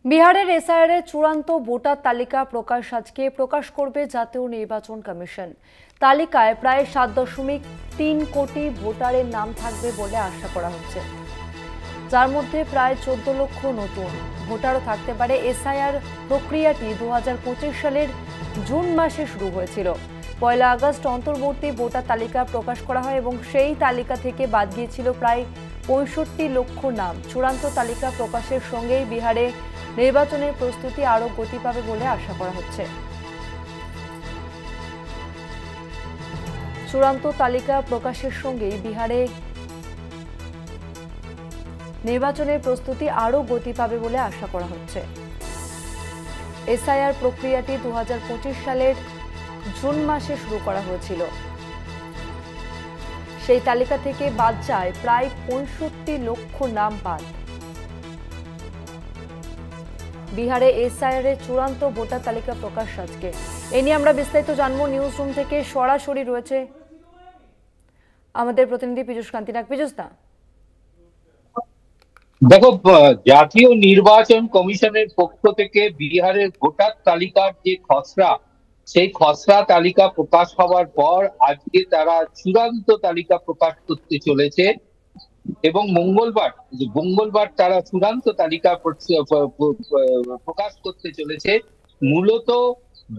বিহারের এসআইআর এর চূড়ান্ত ভোটার তালিকা প্রকাশ করবে জাতীয় নির্বাচন কমিশন। তালিকায় প্রায় 7.3 কোটি ভোটারের নাম থাকবে বলে আশা করা হচ্ছে, যার মধ্যে প্রায় 14 লক্ষ নতুন ভোটারও থাকতে পারে। এসআইআর প্রক্রিয়াটি 2025 সালের জুন মাসে শুরু হয়েছিল। 1 আগস্ট অন্তর্বর্তী ভোটার তালিকা প্রকাশ করা হয় এবং সেই তালিকা থেকে বাদ গিয়েছিল প্রায় 65 লক্ষ নাম। চূড়ান্ত তালিকা প্রকাশের সঙ্গেই বিহারে নির্বাচনের প্রস্তুতি আরও গতি পাবে বলে আশা করা হচ্ছে। চূড়ান্ত তালিকা প্রকাশের সঙ্গেই বিহারে নির্বাচনের প্রস্তুতি আরও গতি পাবে বলে আশা করা হচ্ছে। এসআইআর প্রক্রিয়াটি 2025 সালের জুন মাসে শুরু করা হয়েছিল। সেই তালিকা থেকে বাদ যায় প্রায় 65 লক্ষ নাম বাদ। বিহারে এসআইআর এর চূড়ান্ত ভোটার তালিকা প্রকাশ আজকে। এ নিয়ে আমরা বিস্তারিত জানবো। নিউজ রুম থেকে সরাসরি রয়েছে আমাদের প্রতিনিধি পীযূষ কান্তি নাগ। পীযূষ দা, দেখো, জাতীয় নির্বাচন কমিশনের পক্ষ থেকে বিহারের ভোটার তালিকার যে খসড়া, সেই খসড়া তালিকা প্রকাশ হওয়ার পর আজকে তারা চূড়ান্ত তালিকা প্রকাশ করতে চলেছে এবং মঙ্গলবার তারা চূড়ান্ত তালিকা প্রকাশ করতে চলেছে। মূলত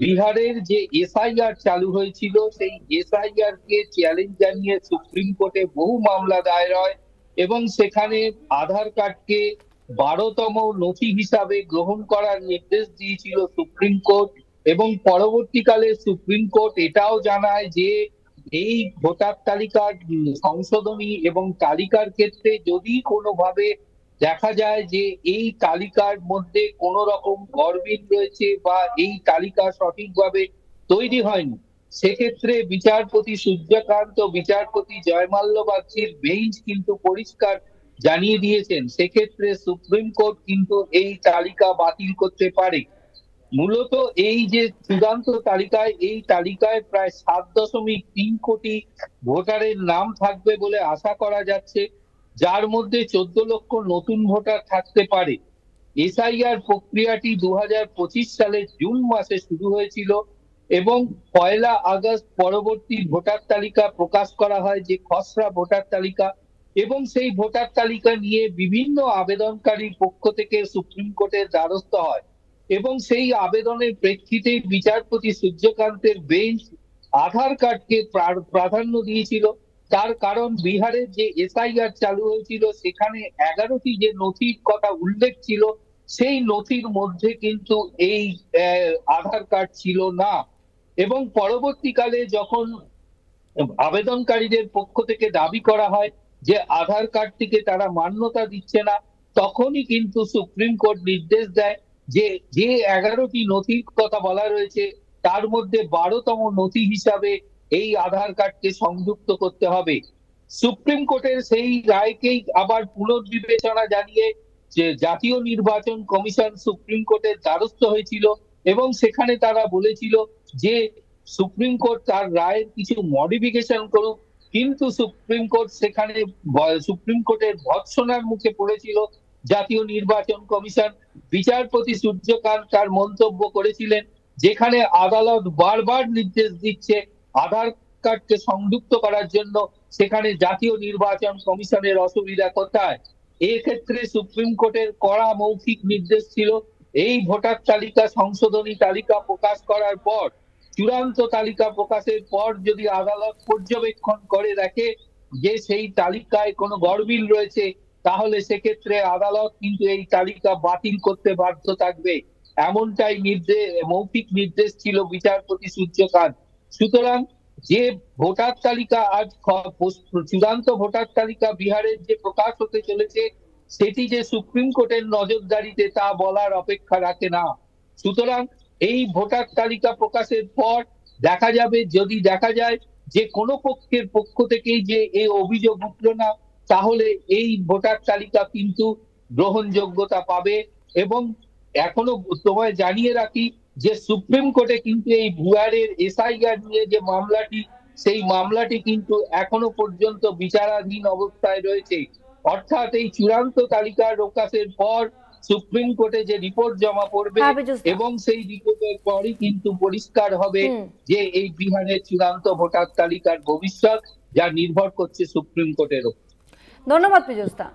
বিহারের যে এসআইআর চালু হয়েছিল, সেই এসআইআর কে চ্যালেঞ্জ জানিয়ে সুপ্রিম কোর্টে বহু মামলা দায়ের হয় এবং সেখানে আধার কার্ডকে 12তম নথি হিসাবে গ্রহণ করার নির্দেশ দিয়েছিল সুপ্রিম কোর্ট। এবং পরবর্তীকালে সুপ্রিম কোর্ট এটাও জানায় যে এই ভোটার তালিকার সংশোধনী এবং তালিকার ক্ষেত্রে যদি কোনোভাবে দেখা যায় যে এই তালিকার মধ্যে কোন রকম গরমিল রয়েছে বা এই তালিকা সঠিকভাবে তৈরি হয়নি, সেক্ষেত্রে বিচারপতি সূর্যকান্ত ও বিচারপতি জয়মাল্য বাগচির বেঞ্চ কিন্তু পরিষ্কার জানিয়ে দিয়েছেন সেক্ষেত্রে সুপ্রিম কোর্ট কিন্তু এই তালিকা বাতিল করতে পারে। মূলত এই যে চূড়ান্ত তালিকায়, এই তালিকায় প্রায় 7.3 কোটি ভোটারের নাম থাকবে বলে আশা করা যাচ্ছে, যার মধ্যে 14 লক্ষ নতুন ভোটার থাকতে পারে। এসআইআর প্রক্রিয়াটি 2025 সালের জুন মাসে শুরু হয়েছিল এবং 1 আগস্ট পরবর্তী ভোটার তালিকা প্রকাশ করা হয়, যে খসড়া ভোটার তালিকা। এবং সেই ভোটার তালিকা নিয়ে বিভিন্ন আবেদনকারীর পক্ষ থেকে সুপ্রিম কোর্টের দ্বারস্থ হয় এবং সেই আবেদনের প্রেক্ষিতে বিচারপতি সূর্যকান্তের বেঞ্চ আধার কার্ডকে প্রাধান্য দিয়েছিল। তার কারণ বিহারের যে এসআইআর চালু হয়েছিল সেখানে 11টি যে নথির কথা উল্লেখ ছিল, সেই নথির মধ্যে কিন্তু এই আধার কার্ড ছিল না। এবং পরবর্তীকালে যখন আবেদনকারীদের পক্ষ থেকে দাবি করা হয় যে আধার কার্ডটিকে তারা মান্যতা দিচ্ছে না, তখনই কিন্তু সুপ্রিম কোর্ট নির্দেশ দেয় যে যে 11টি নথির কথা বলা রয়েছে তার মধ্যে 12তম নথি হিসাবে এই আধার কার্ডকে সংযুক্ত করতে হবে। সুপ্রিম কোর্টের সেই রায়কেই আবার পুনর্বিবেচনা জানিয়ে যে জাতীয় নির্বাচন কমিশন সুপ্রিম কোর্টের দ্বারস্থ হয়েছিল এবং সেখানে তারা বলেছিল যে সুপ্রিম কোর্ট তার রায়ের কিছু মডিফিকেশন করুক, কিন্তু সুপ্রিম কোর্ট সেখানে সুপ্রিম কোর্টের ভৎসনার মুখে পড়েছিল জাতীয় নির্বাচন কমিশন। বিচারপতি সূর্যকান্ত তার মন্তব্য করেছিলেন, যেখানে আদালত বারবার নির্দেশ দিচ্ছে আধার কার্ডকে সংযুক্ত করার জন্য, সেখানে জাতীয় নির্বাচন কমিশনের অসুবিধা কোথায়? এক্ষেত্রে সুপ্রিম কোর্টের কড়া মৌখিক নির্দেশ ছিল, এই ভোটার তালিকা সংশোধনী তালিকা প্রকাশ করার পর, চূড়ান্ত তালিকা প্রকাশের পর যদি আদালত পর্যবেক্ষণ করে দেখে যে সেই তালিকায় কোনো গরমিল রয়েছে, তাহলে সেক্ষেত্রে আদালত কিন্তু এই তালিকা বাতিল করতে বাধ্য থাকবে। এমনটাই মৌখিক নির্দেশ ছিল বিচারপতি সূর্যকান্ত। সুতরাং যে ভোটার তালিকা আজ চূড়ান্ত ভোটার তালিকা বিহারের যে প্রকাশ হতে চলেছে, সেটি যে সুপ্রিম কোর্টের নজরদারিতে তা বলার অপেক্ষা রাখে না। সুতরাং এই ভোটার তালিকা প্রকাশের পর দেখা যাবে, যদি দেখা যায় যে কোনো পক্ষের পক্ষ থেকেই যে এই অভিযোগ উঠল না, তাহলে এই ভোটার তালিকা কিন্তু গ্রহণযোগ্যতা পাবে। এবং এখনো তোমায় জানিয়ে রাখি যে সুপ্রিম কোর্টে কিন্তু এই বিহারের এসআইআর নিয়ে যে মামলাটি, সেই মামলাটি কিন্তু এখনো পর্যন্ত বিচারাধীন অবস্থায় রয়েছে। অর্থাৎ এই চূড়ান্ত তালিকা প্রকাশের পর সুপ্রিম কোর্টে যে রিপোর্ট জমা পড়বে এবং সেই রিপোর্টের পরই কিন্তু পরিষ্কার হবে যে এই বিহারের চূড়ান্ত ভোটার তালিকার ভবিষ্যৎ, যা নির্ভর করছে সুপ্রিম কোর্টের উপর। ধন্যবাদ পীযূষ দা।